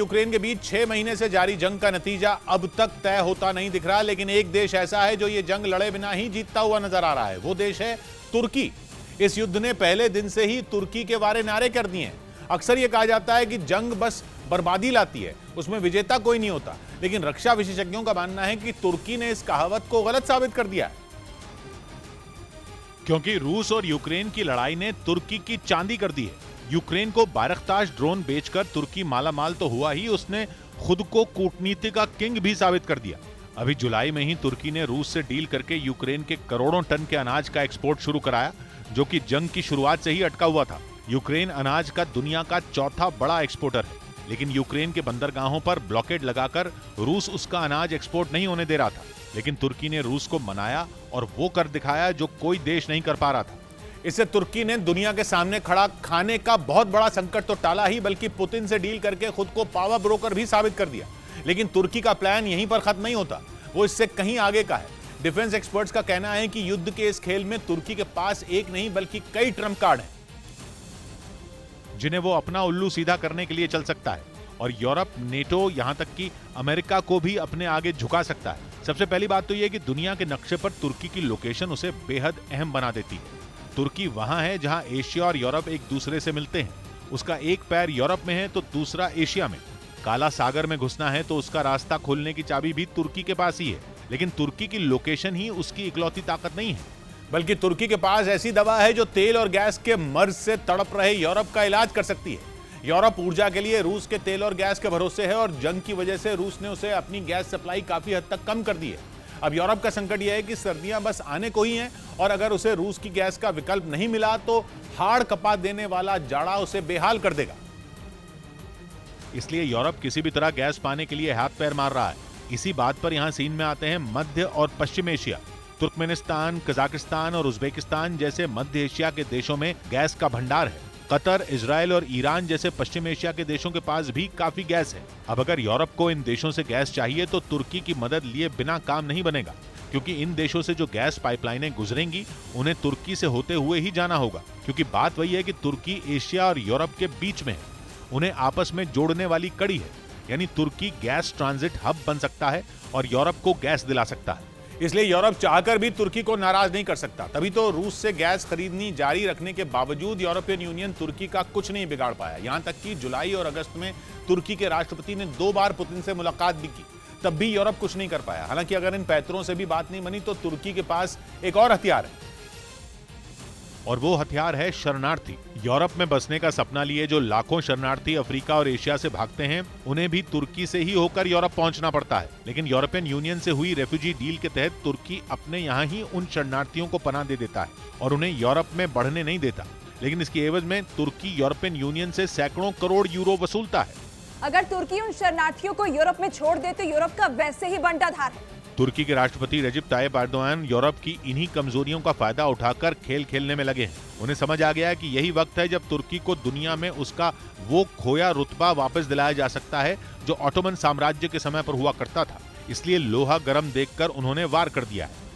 Ukraine के बीच 6 महीने से जारी जंग का नतीजा अब तक तय होता नहीं दिख रहा, लेकिन एक देश ऐसा है जो ये जंग लड़े बिना ही जीतता हुआ नजर आ रहा है। वो देश है तुर्की। इस युद्ध ने पहले दिन से ही तुर्की के वारे नारे कर दिए हैं। अक्सर यह कहा जाता है कि जंग बस बर्बादी लाती है, उसमें विजेता कोई नहीं होता, लेकिन रक्षा विशेषज्ञों का मानना है कि तुर्की ने इस कहावत को गलत साबित कर दिया है। क्योंकि रूस और यूक्रेन की लड़ाई ने तुर्की की चांदी कर दी है। यूक्रेन को बारकताश ड्रोन बेचकर तुर्की मालामाल तो हुआ ही, उसने खुद को कूटनीति का किंग भी साबित कर दिया। अभी जुलाई में ही तुर्की ने रूस से डील करके यूक्रेन के करोड़ों टन के अनाज का एक्सपोर्ट शुरू कराया, जो कि जंग की शुरुआत से ही अटका हुआ था। यूक्रेन अनाज का दुनिया का चौथा बड़ा एक्सपोर्टर है, लेकिन यूक्रेन के बंदरगाहों पर ब्लॉकेड लगाकर रूस उसका अनाज एक्सपोर्ट नहीं होने दे रहा था। लेकिन तुर्की ने रूस को मनाया और वो कर दिखाया जो कोई देश नहीं कर पा रहा था। इससे तुर्की ने दुनिया के सामने खड़ा खाने का बहुत बड़ा संकट तो टाला ही, बल्कि पुतिन से डील करके खुद को पावर ब्रोकर भी साबित कर दिया। लेकिन तुर्की का प्लान यहीं पर खत्म नहीं होता, वो इससे कहीं आगे का है। डिफेंस एक्सपर्ट्स का कहना है कि युद्ध के इस खेल में तुर्की के पास एक नहीं बल्कि कई ट्रम्प कार्ड हैं, जिन्हें वो अपना उल्लू सीधा करने के लिए चल सकता है। और यूरोप, नेटो, यहां तक कि अमेरिका को भी अपने आगे झुका सकता है। सबसे पहली बात तो यह कि दुनिया के नक्शे पर तुर्की की लोकेशन उसे बेहद अहम बना देती है। तुर्की वहां है जहां एशिया और यूरोप एक दूसरे से मिलते हैं। उसका एक पैर यूरोप में है तो दूसरा एशिया में। काला सागर में घुसना है तो उसका रास्ता खोलने की चाबी भी तुर्की के पास ही है। लेकिन तुर्की की लोकेशन ही उसकी इकलौती ताकत नहीं है, बल्कि तुर्की के पास ऐसी दवा है जो तेल और गैस के मर्ज से तड़प रहे यूरोप का इलाज कर सकती है। यूरोप ऊर्जा के लिए रूस के तेल और गैस के भरोसे है, और जंग की वजह से रूस ने उसे अपनी गैस सप्लाई काफी हद तक कम कर दी है। अब यूरोप का संकट यह है कि सर्दियां बस आने को ही हैं, और अगर उसे रूस की गैस का विकल्प नहीं मिला तो हाड़ कपा देने वाला जाड़ा उसे बेहाल कर देगा। इसलिए यूरोप किसी भी तरह गैस पाने के लिए हाथ पैर मार रहा है। इसी बात पर यहां सीन में आते हैं मध्य और पश्चिम एशिया। तुर्कमेनिस्तान, कजाकिस्तान और उज्बेकिस्तान जैसे मध्य एशिया के देशों में गैस का भंडार है। कतर, इजराइल और ईरान जैसे पश्चिम एशिया के देशों के पास भी काफी गैस है। अब अगर यूरोप को इन देशों से गैस चाहिए तो तुर्की की मदद लिए बिना काम नहीं बनेगा, क्योंकि इन देशों से जो गैस पाइपलाइनें गुजरेंगी उन्हें तुर्की से होते हुए ही जाना होगा। क्योंकि बात वही है कि तुर्की एशिया और यूरोप के बीच में है, उन्हें आपस में जोड़ने वाली कड़ी है। यानी तुर्की गैस ट्रांजिट हब बन सकता है और यूरोप को गैस दिला सकता है। इसलिए यूरोप चाहकर भी तुर्की को नाराज नहीं कर सकता। तभी तो रूस से गैस खरीदनी जारी रखने के बावजूद यूरोपियन यूनियन तुर्की का कुछ नहीं बिगाड़ पाया। यहां तक कि जुलाई और अगस्त में तुर्की के राष्ट्रपति ने 2 बार पुतिन से मुलाकात भी की, तब भी यूरोप कुछ नहीं कर पाया। हालांकि अगर इन पैतरों से भी बात नहीं बनी तो तुर्की के पास एक और हथियार है, और वो हथियार है शरणार्थी। यूरोप में बसने का सपना लिए जो लाखों शरणार्थी अफ्रीका और एशिया से भागते हैं, उन्हें भी तुर्की से ही होकर यूरोप पहुंचना पड़ता है। लेकिन यूरोपियन यूनियन से हुई रेफ्यूजी डील के तहत तुर्की अपने यहाँ ही उन शरणार्थियों को पनाह दे देता है और उन्हें यूरोप में बढ़ने नहीं देता। लेकिन इसकी एवज में तुर्की यूरोपियन यूनियन से सैकड़ों करोड़ यूरो वसूलता है। अगर तुर्की उन शरणार्थियों को यूरोप में छोड़ दे तो यूरोप का वैसे ही बंटाधार है। तुर्की के राष्ट्रपति रजिब तायिप एर्दोगान यूरोप की इन्हीं कमजोरियों का फायदा उठाकर खेल खेलने में लगे हैं। उन्हें समझ आ गया है कि यही वक्त है जब तुर्की को दुनिया में उसका वो खोया रुतबा वापस दिलाया जा सकता है जो ऑटोमन साम्राज्य के समय पर हुआ करता था। इसलिए लोहा गर्म देखकर उन्होंने वार कर दिया है।